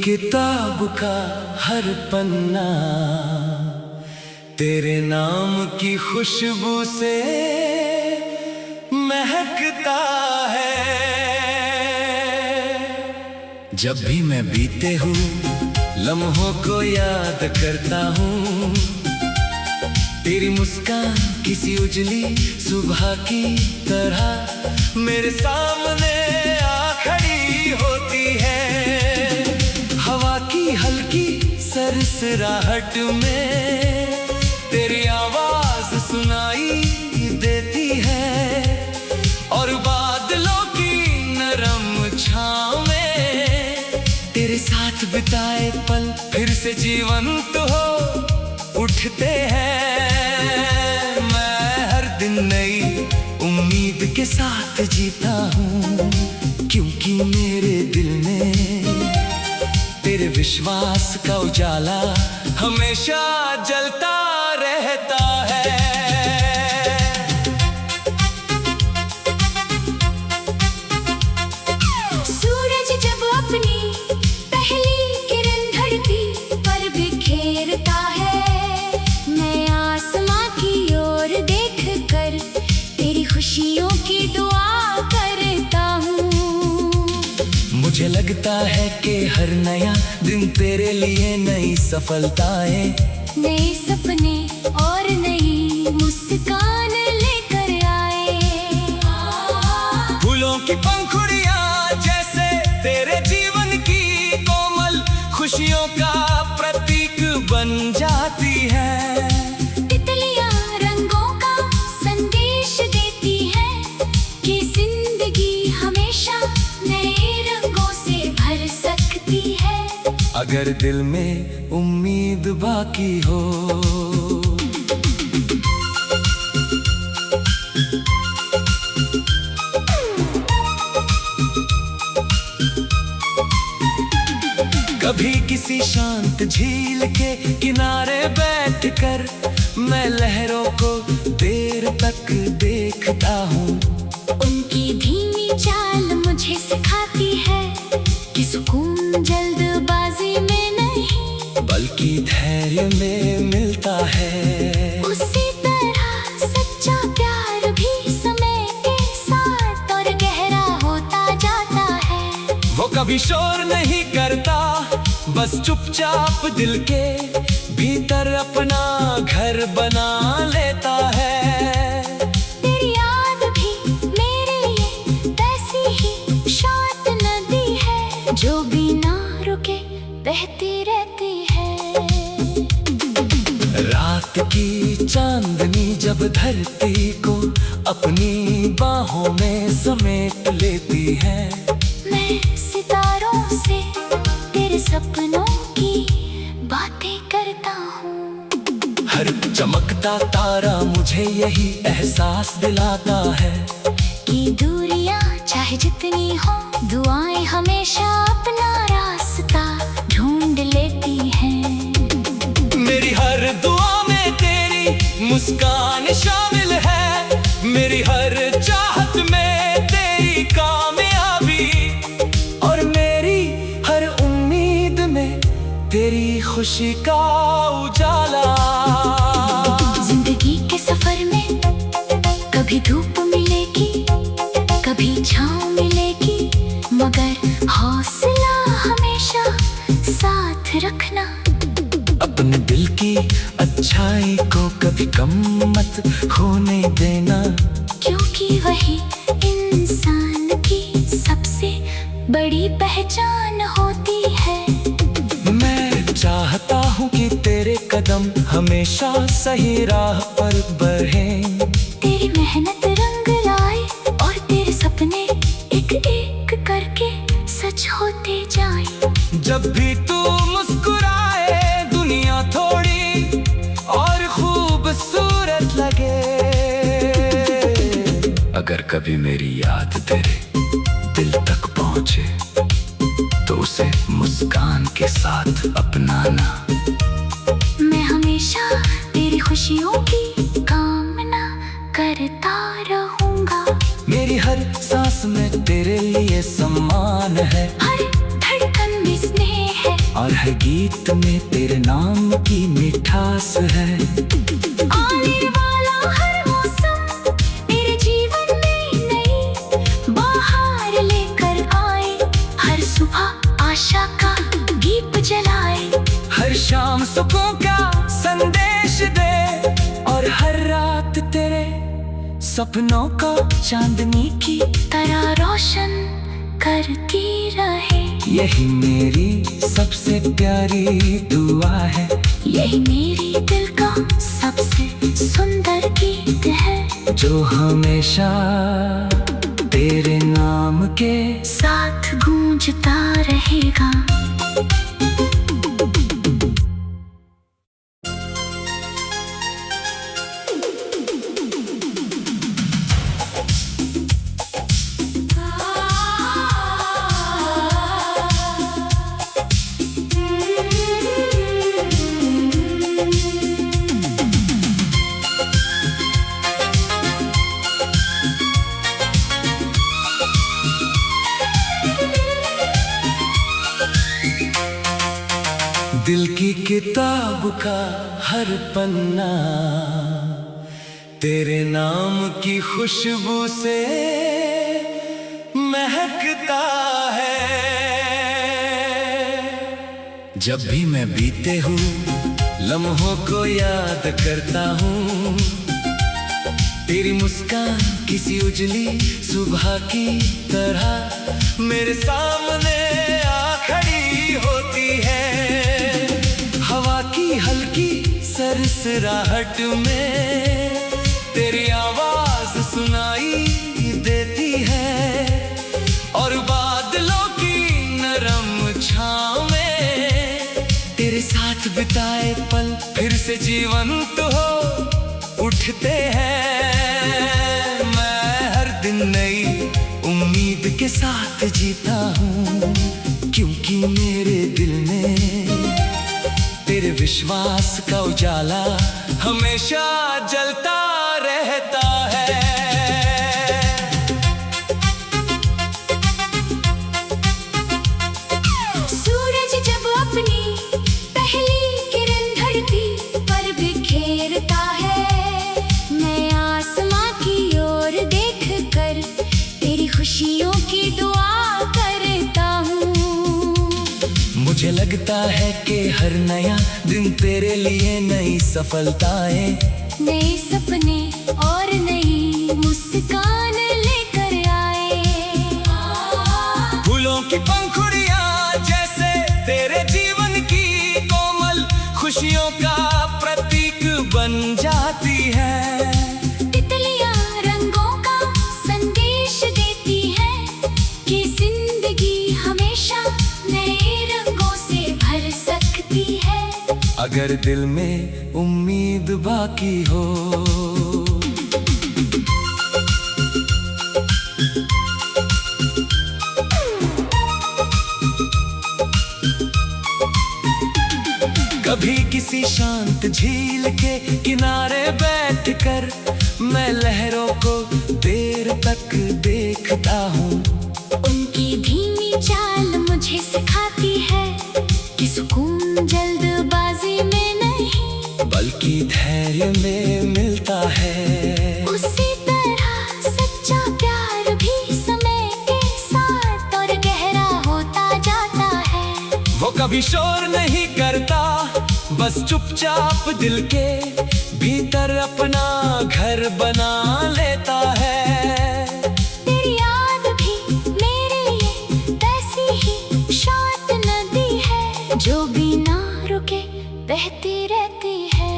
किताब का हर पन्ना तेरे नाम की खुशबू से महकता है। जब भी मैं बीते हूँ लम्हों को याद करता हूँ, तेरी मुस्कान किसी उजली सुबह की तरह मेरे सामने आ खड़ी होती है। हवा की हल्की सरसराहट में तेरी आवाज सुनाई देती है, और बादलों की नरम छाँव में तेरे साथ बिताए पल फिर से जीवंत हो उठते हैं। मैं हर दिन नई उम्मीद के साथ जीता हूँ, क्योंकि मेरे दिल में तेरे विश्वास का उजाला हमेशा जलता रहता है। सूरज जब अपनी पहली किरण धरती पर बिखेरता है, मैं आसमां की ओर देखकर तेरी खुशियों की दुआ करता हूँ। मुझे लगता है कि हर नया दिन तेरे लिए नई सफलताएं, नए सपने और नई मुस्कान लेकर आए। फूलों की पंखुड़ियां जैसे तेरे जीवन की कोमल खुशियों का प्रतीक बन जाती है। तितलियां रंगों का संदेश देती है कि जिंदगी हमेशा नए रंगों से भर सकती है, अगर दिल में उम्मीद बाकी हो। कभी किसी शांत झील के किनारे बैठकर मैं लहरों को देर तक देखता हूँ। उनकी धीमी चाल मुझे सिखाती है कि सुकून जल्दबाजी में नहीं बल्कि धैर्य में मिलता है। उसी तरह सच्चा प्यार भी समय के साथ और गहरा होता जाता है। वो कभी शोर नहीं करता, बस चुपचाप दिल के भीतर अपना घर बना लेता है। तेरी याद भी मेरे लिए वैसी ही शांत नदी है, जो बिना रुके बहती रहती है। रात की चांदनी जब धरती को अपनी बाहों में समेट लेती है, मैं सितारों से तेरे सपनों की बातें करता हूँ। हर चमकता तारा मुझे यही एहसास दिलाता है कि दूरियां चाहे जितनी हो, दुआएं हमेशा अपना रास्ता ढूंढ लेती हैं। मेरी हर दुआ में तेरी मुस्कान शामिल है, मेरी हर चाहत में तेरी कामयाबी, और मेरी हर उम्मीद में तेरी खुशी का उजाला। जिंदगी के सफर में कभी धूप मिलेगी, कभी छाँव मिलेगी, मगर हौसला हमेशा साथ रखना। अपने दिल की अच्छाई को कभी कम मत होने देना, क्योंकि वही इंसान की सबसे बड़ी पहचान होती है। मैं चाहता हूँ कि तेरे कदम हमेशा सही राह पर बढ़ें। तेरी मेहनत रंग लाए और तेरे सपने एक एक करके सच होते जाएं। जब भी तू मुस्कुराए दुनिया थोड़ी और खूबसूरत लगे। अगर कभी मेरी याद तेरे दिल तक पहुँचे तो उसे मुस्कान के साथ अपनाना। मैं हमेशा तेरी खुशियों की कामना करता रहूंगा। मेरी हर सांस में तेरे लिए सम्मान है। हर धड़कन में स्नेह है, हर गीत में तेरे नाम की मिठास है। आने वाला हर मौसम मेरे जीवन में नई बाहर लेकर आए, हर सुबह आशा का दीप जलाए, हर शाम सुकून का संदेश दे और हर रात तेरे सपनों को चांदनी की तरह रोशन करती रहे। यही मेरी सबसे प्यारी दुआ है, यही मेरी दिल का सबसे सुंदर गीत है, जो हमेशा तेरे नाम के साथ गूंजता रहेगा। दिल की किताब का हर पन्ना तेरे नाम की खुशबू से महकता है। जब भी मैं बीते हूँ लम्हों को याद करता हूँ, तेरी मुस्कान किसी उजली सुबह की तरह मेरे सामने आ खड़ी होती है। हवा की हल्की सरसराहट में तेरी आवाज सुनाई देती है, और बादलों की नरम छाँव में तेरे साथ बिताए पल फिर से जीवंत हो उठते हैं। मैं हर दिन नई उम्मीद के साथ जीता हूँ, क्योंकि मेरे दिल में तेरे विश्वास का उजाला हमेशा जलता रहता है। सूरज जब अपनी पहली किरण धरती पर बिखेरता है, मैं आसमां की ओर देखकर तेरी खुशियों की दुआ करता हूँ। मुझे लगता है कि हर नया दिन तेरे लिए नई सफलताएं, नए सपने और नई मुस्कान लेकर आए। फूलों की पंखुड़ियां जैसे तेरे जीवन की कोमल खुशियों का प्रतीक बन जाती है। तितलियां रंगों का संदेश देती है कि जिंदगी हमेशा नए रंगों से भर सकती है, अगर दिल में उम्मीद बाकी हो। कभी किसी शांत झील के किनारे बैठकर मैं लहरों को देर तक देखता हूँ। उनकी धीमी चाल मुझे सिखाती है कि सुकून जल्दबाजी में नहीं बल्कि धैर्य में मिलता है। उसी तरह सच्चा प्यार भी समय के साथ और गहरा होता जाता है। वो कभी शोर नहीं करता, बस चुपचाप दिल के भीतर अपना घर बना लेता है। तेरी याद भी मेरे लिए वैसी ही शांत नदी है, जो बिना रुके बहती रहती है।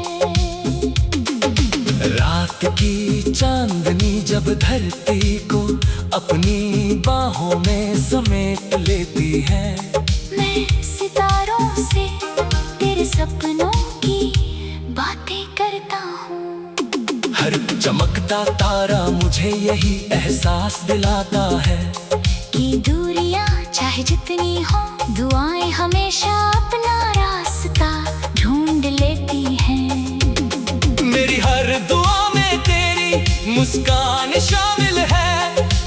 रात की चांदनी जब धरती को अपनी बाहों में समेट लेती है, मैं सितारों से तेरे सपनों की बातें करता हूँ। हर चमकता तारा मुझे यही एहसास दिलाता है कि दूरियां चाहे जितनी हो, दुआएं हमेशा अपना रास्ता ढूंढ लेती हैं। मेरी हर दुआ में तेरी मुस्कान शामिल है,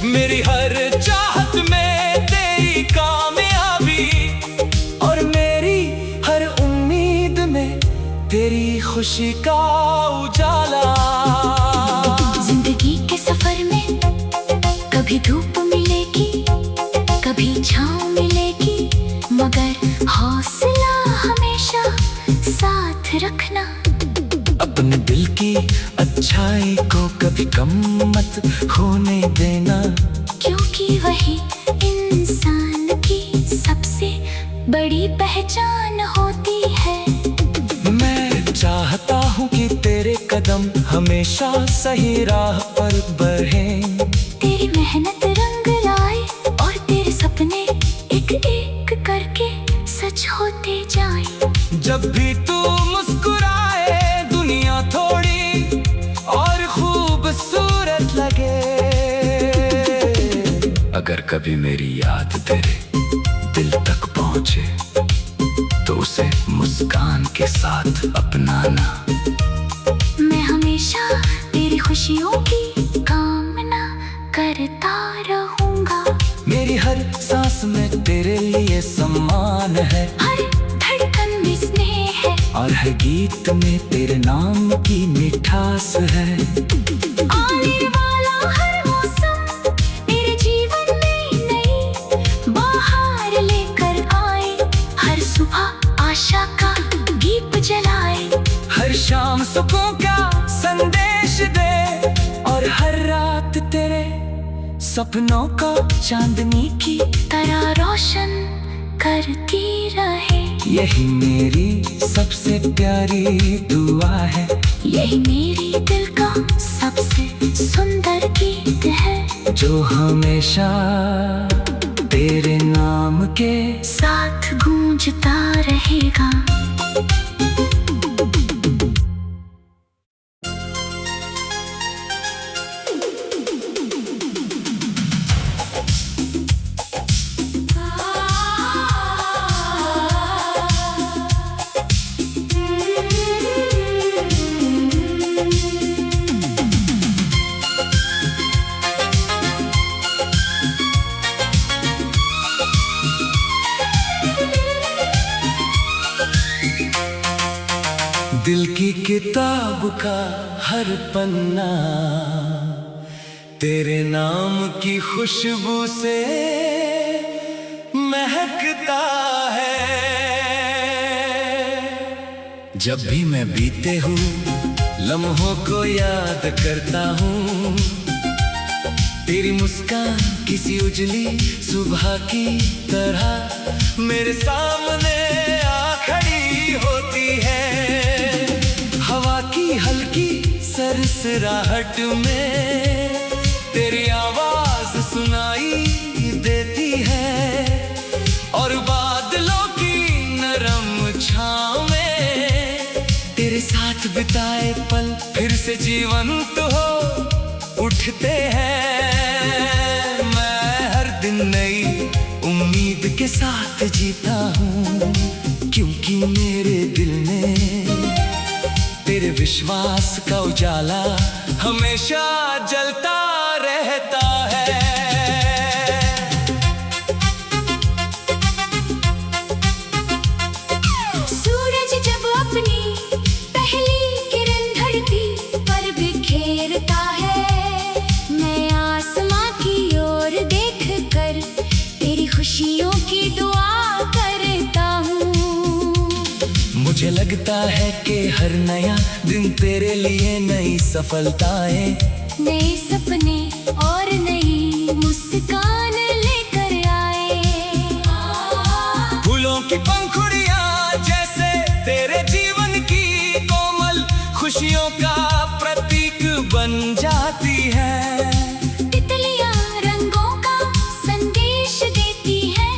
मेरी हर चाहत में तेरी कामयाबी, और मेरी खुशी का उजाला। जिंदगी के सफर में कभी धूप मिलेगी, कभी छाँव मिलेगी, मगर हौसला हमेशा साथ रखना। अपने दिल की अच्छाई को कभी कम मत होने देना, क्योंकि वही इंसान की सबसे बड़ी पहचान होती है। मैं चाहता हूँ कि तेरे कदम हमेशा सही राह पर बढ़ें। तेरी मेहनत रंग लाए और तेरे सपने एक एक करके सच होते जाएं। जब भी तू मुस्कुराए दुनिया थोड़ी और खूबसूरत लगे। अगर कभी मेरी याद तेरे दिल तक पहुँचे तो उसे मुस्कान के साथ अपनाना। मैं हमेशा तेरी खुशियों की कामना करता रहूंगा। मेरी हर सांस में तेरे लिए सम्मान है, हर धड़कन में स्नेह है, और हर गीत में तेरे नाम की मिठास है। आने वाला हर मौसम तेरे जीवन में नई बहार लेकर आए। हर सुबह आशा का दीप जलाए, हर शाम सुकून का संदेश दे, और हर रात तेरे सपनों को चांदनी की तरह रोशन करती रहे। यही मेरी सबसे प्यारी दुआ है, यही मेरी दिल का सबसे सुंदर गीत है, जो हमेशा तेरे नाम के साथ गूंजता रहेगा। दिल की किताब का हर पन्ना तेरे नाम की खुशबू से महकता है। जब भी मैं बीते हुए लम्हों को याद करता हूँ, तेरी मुस्कान किसी उजली सुबह की तरह मेरे सामने आ खड़ी होती है। हवा की हल्की सरसराहट में तेरी आवाज सुनाई देती है, और बादलों की नरम छाँव में तेरे साथ बिताए पल फिर से जीवंत हो उठते हैं। मैं हर दिन नई उम्मीद के साथ जीता हूँ, क्योंकि मेरे दिल में तेरे विश्वास का उजाला हमेशा जलता रहता है। सूरज जब अपनी पहली किरण धरती पर बिखेरता है, मैं आसमां की ओर देखकर तेरी खुशियों की दुआ करता हूँ। मुझे लगता है कि हर नया दिन तेरे लिए नई सफलताएं, नए सपने और नई मुस्कान लेकर आए। फूलों की पंखुड़ियां जैसे तेरे जीवन की कोमल खुशियों का प्रतीक बन जाती है। तितलियां रंगों का संदेश देती है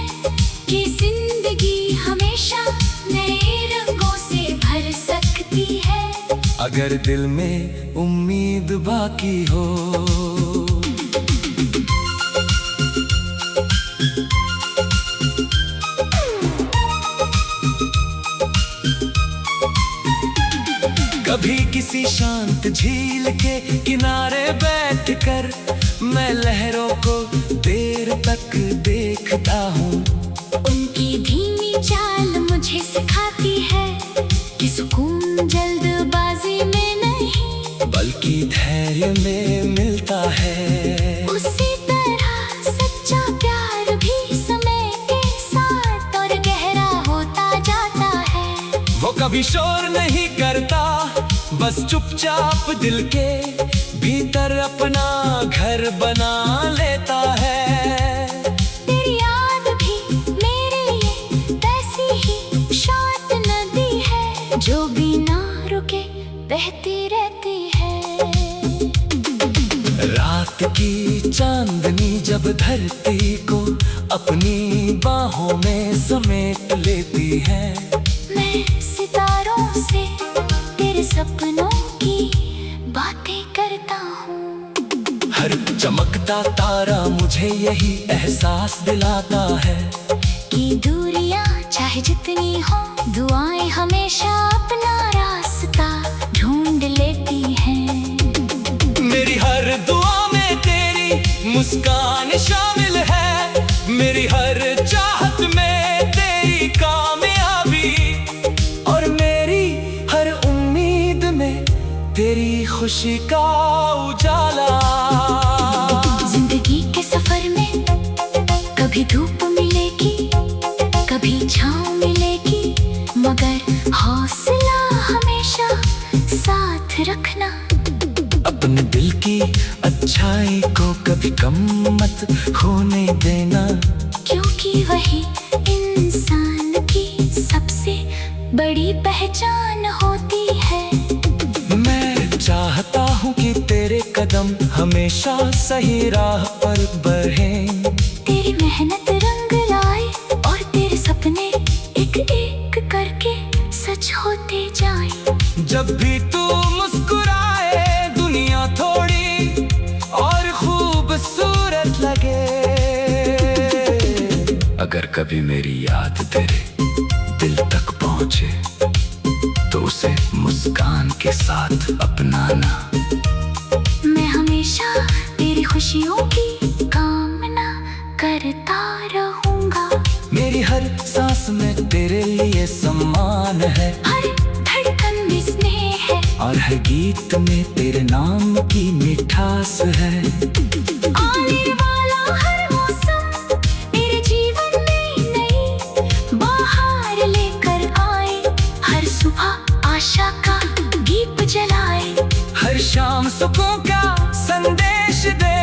कि जिंदगी हमेशा नए रंगों से भर सकती है। अगर दिल में उम्मीद बाकी हो, कभी किसी शांत झील के किनारे बैठकर मैं लहरों को देर तक देखता हूँ। उनकी धीमी चाल मुझे सिखाती है कि सुकून जल्दबाजी मूल्य में मिलता है। उसी तरह सच्चा प्यार भी समय के साथ और गहरा होता जाता है। वो कभी शोर नहीं करता, बस चुपचाप दिल के भीतर अपना घर बना लेता है। तेरी याद भी मेरे लिए वैसी ही शांत नदी है, जो बिना रुके बहती रहती है। रात की चांदनी जब धरती को अपनी बाहों में समेट लेती है, मैं सितारों से तेरे सपनों की बातें करता हूँ। हर चमकता तारा मुझे यही एहसास दिलाता है कि दूरियां चाहे जितनी हो, दुआएं हमेशा अपना रास्ता ढूंढ लेती हैं। मेरी हर दुआ में तेरी मुस्कान शामिल है, मेरी हर चाहत में तेरी कामयाबी, और मेरी हर उम्मीद में तेरी खुशी का उजाला। जिंदगी के सफर में कभी धूप मिलेगी, कभी छाँव मिलेगी, मगर हौसला हमेशा साथ रखना। अपने दिल की अच्छाई को कभी कम मत होने देना, क्योंकि वही इंसान की सबसे बड़ी पहचान होती है। मैं चाहता हूँ कि तेरे कदम हमेशा सही राह पर बढ़ें। तेरी मेहनत रंग लाए और तेरे सपने एक एक करके सच होते जाए। जब भी तू मुस्कुराए दुनिया थोड़ी और खूबसूरत लगे। अगर कभी मेरी याद तेरे दिल तक पहुँचे, तो उसे मुस्कान के साथ अपनाना। मैं हमेशा तेरी खुशियों की कामना करता रहूंगा। मेरी हर सांस में तेरे लिए सम्मान है, हर धड़कन में स्नेह है, और हर गीत में तेरे नाम की मिठास है। आने वाला हर मौसम मेरे जीवन में नई बहार लेकर आए। हर सुबह आशा का दीप जलाए, हर शाम सुकून का संदेश दे,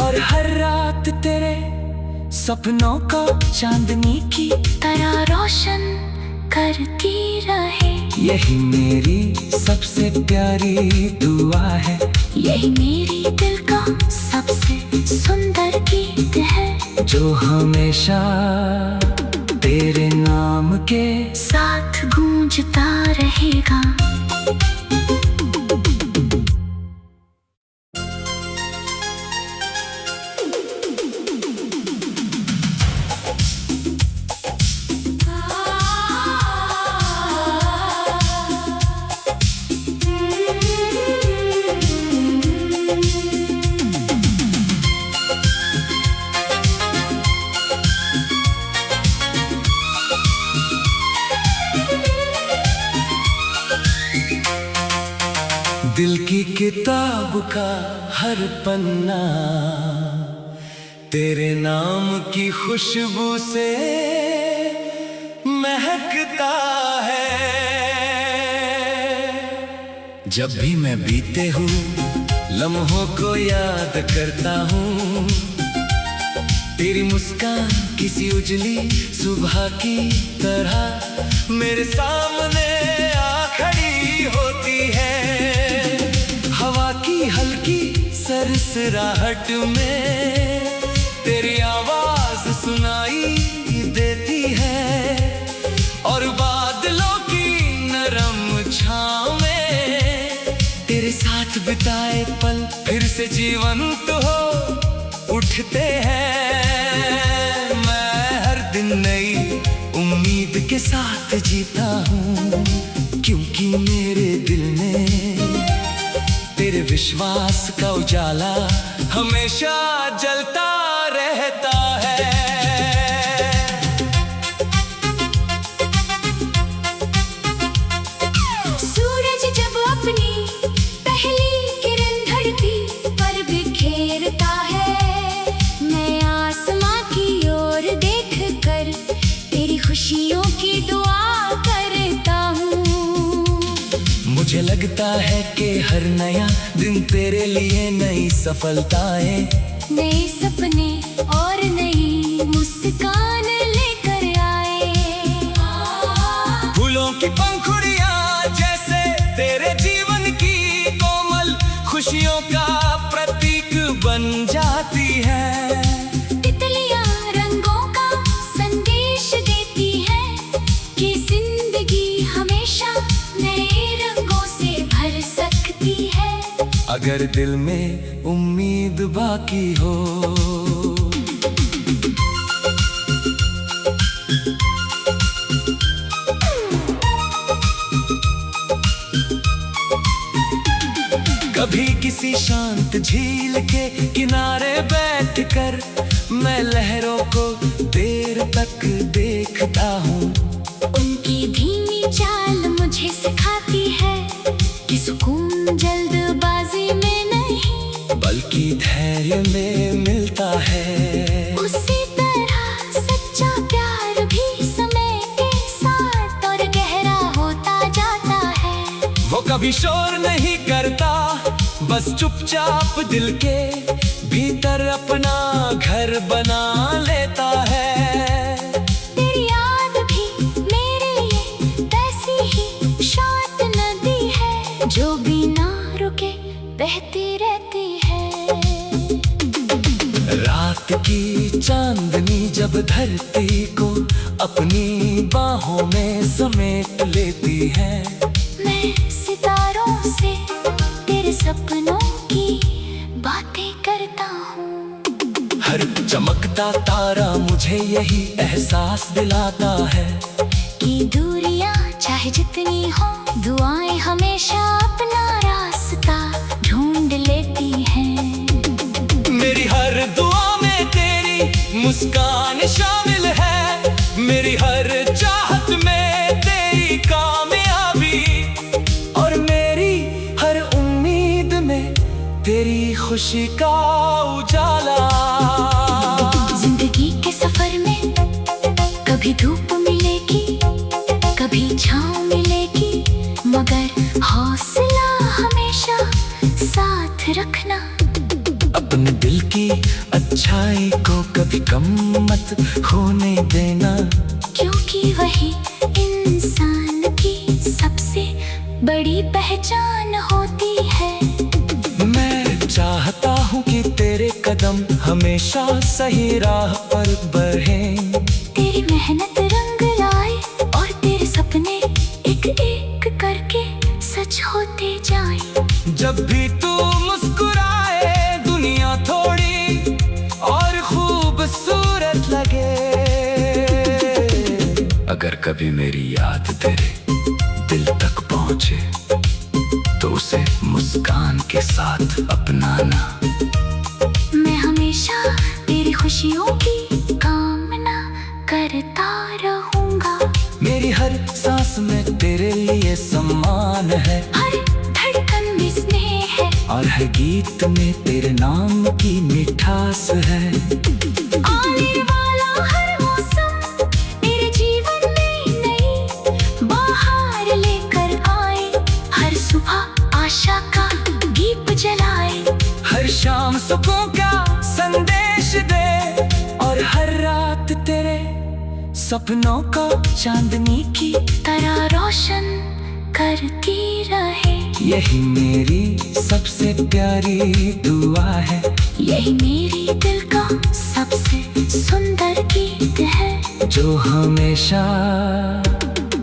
और हर रात तेरे सपनों को चांदनी की तरह रोशन करती रहे। यही मेरी सबसे प्यारी दुआ है, यही मेरी दिल का सबसे सुंदर गीत है, जो हमेशा तेरे नाम के साथ गूंजता रहेगा। दिल की किताब का हर पन्ना तेरे नाम की खुशबू से महकता है। जब भी मैं बीते हूँ लम्हों को याद करता हूँ, तेरी मुस्कान किसी उजली सुबह की तरह मेरे सामने आ खड़ी होती है। हवा की हल्की सरसराहट में तेरी आवाज सुनाई देती है, और बादलों की नरम छाँव में तेरे साथ बिताए पल फिर से जीवंत हो उठते हैं। मैं हर दिन नई उम्मीद के साथ जीता हूँ, क्योंकि मेरे दिल में तेरे विश्वास का उजाला हमेशा जलता रहता है। सूरज जब अपनी पहली किरण धरती मुझे लगता है कि हर नया दिन तेरे लिए नई सफलताएं, नए सपने और नई मुस्कान लेकर आए। फूलों की पंखुड़ियां जैसे तेरे जीवन की कोमल खुशियों का प्रतीक बन जाती है। तितलियां रंगों का संदेश देती है कि जिंदगी हमेशा नए रंगों से भर सकती है। अगर दिल में उम्मीद बाकी हो, कभी किसी शांत झील के किनारे बैठकर मैं लहरों को देर तक देखता हूँ। उनकी धीमी चाल मुझे सिखाती है कि सुकून जल्दबाजी में नहीं बल्कि धैर्य में मिलता है। उसी तरह सच्चा प्यार भी समय के साथ और गहरा होता जाता है। वो कभी शोर नहीं करता, बस चुपचाप दिल के भीतर अपना घर बना लेता है। तेरी याद भी मेरे लिए वैसी ही शांत नदी है जो बिना रुके बहती रहती है। रात की चांदनी जब धरती को अपनी बाहों में समेट लेती है, मैं सितारों से तेरे सपनों की बातें करता हूँ। हर चमकता तारा मुझे यही एहसास दिलाता है कि दूरियां चाहे जितनी हो, दुआएं हमेशा अपना रास्ता ढूंढ लेती हैं। मेरी हर दुआ में तेरी मुस्कान शामिल है, मेरी हर चाहत में तेरी कामयाबी, और मेरी हर उम्मीद में तेरी खुशी का उजाला। जिंदगी के सफर में कभी धूप मिलेगी, कभी छाँव मिलेगी, मगर हौसला हमेशा साथ रखना। अपने दिल की अच्छाई को कभी कम मत होने देना, क्योंकि वही इंसान की सबसे बड़ी पहचान होती है। मैं चाहता हूँ कि तेरे कदम हमेशा सही राह पर बढ़ें। तेरी मेहनत रंग लाए और तेरे सपने एक एक करके सच होते जाएं। जब भी तू मुस्कुराए दुनिया थोड़ी और खूबसूरत लगे। अगर कभी मेरी याद तेरे दिल तक पहुँचे तो उसे मुस्कान के साथ अपनाना। मैं हमेशा तेरी खुशियों की कामना करता रहूंगा। मेरी हर सांस में तेरे लिए सम्मान है, हर धड़कन में स्नेह है, और हर गीत में तेरे नाम की मिठास है। आने वाला हर मौसम तेरे जीवन में नई बाहर लेकर आए। हर सुबह आशा का दीप जलाए, हर शाम सुकून का संदेश दे, और हर रात तेरे सपनों को चांदनी की तरह रोशन करती रहे। यही मेरी सबसे प्यारी दुआ है, यही मेरी दिल का सबसे सुंदर गीत है, जो हमेशा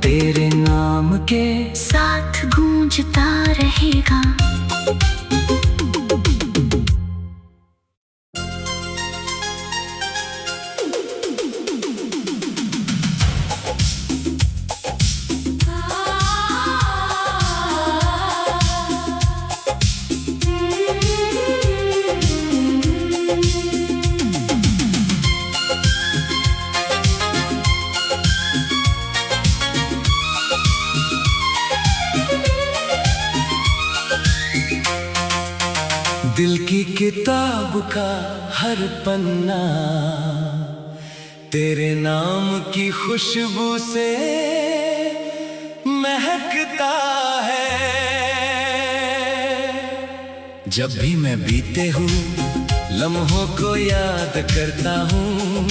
तेरे नाम के साथ गूंजता रहेगा। दिल की किताब का हर पन्ना तेरे नाम की खुशबू से महकता है। जब भी मैं बीते हूँ लम्हों को याद करता हूँ,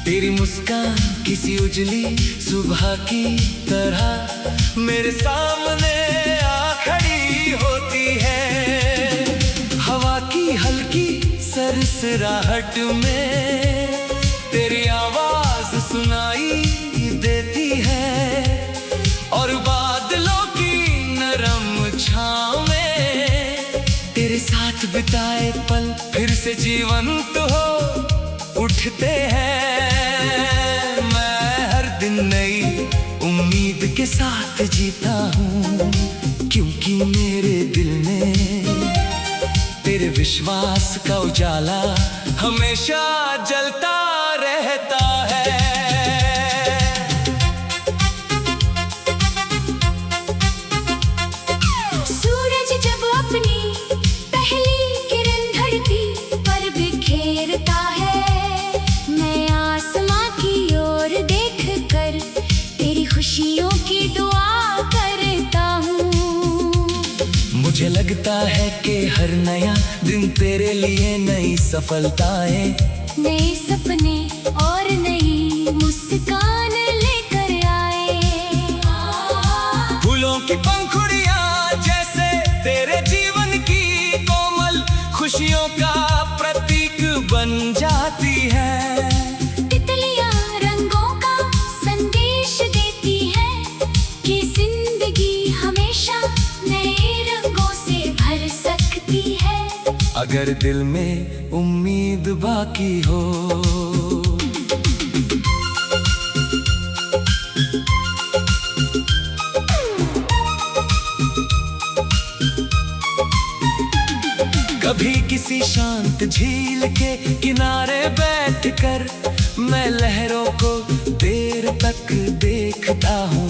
तेरी मुस्कान किसी उजली सुबह की तरह मेरे सामने आ खड़ी होती है। हवा की हल्की सरसराहट में तेरी आवाज सुनाई देती है, और बादलों की नरम छाँव में तेरे साथ बिताए पल फिर से जीवंत हो उठते हैं। मैं हर दिन नई उम्मीद के साथ जीता हूँ, क्योंकि मेरे दिल में तेरे विश्वास का उजाला हमेशा जलता रहता है। सूरज जब अपनी पहली किरण धरती पर बिखेरता है, मैं आसमां की ओर देखकर तेरी खुशियों की दुआ करता हूँ। मुझे लगता है कि हर नया दिन तेरे लिए नई सफलताएं, नए सपने और नई मुस्कान लेकर आए। फूलों की पंखुड़ियां जैसे तेरे जीवन की कोमल खुशियों का प्रतीक बन जाती है। तितलियां रंगों का संदेश देती है कि जिंदगी हमेशा नए रंगों से भर सकती है, अगर दिल में उम्मीद बाकी हो। कभी किसी शांत झील के किनारे बैठकर मैं लहरों को देर तक देखता हूँ।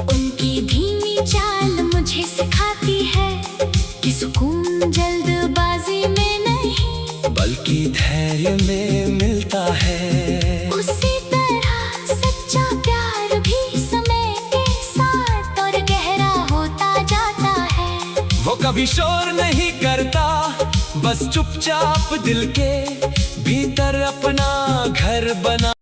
उनकी धीमी चाल मुझे सिखाती है कि सुकून जल्दबाजी में नहीं बल्कि धैर्य में मिलता है। उसी तरह सच्चा प्यार भी समय के साथ और गहरा होता जाता है। वो कभी शोर नहीं करता, बस चुपचाप दिल के भीतर अपना घर बना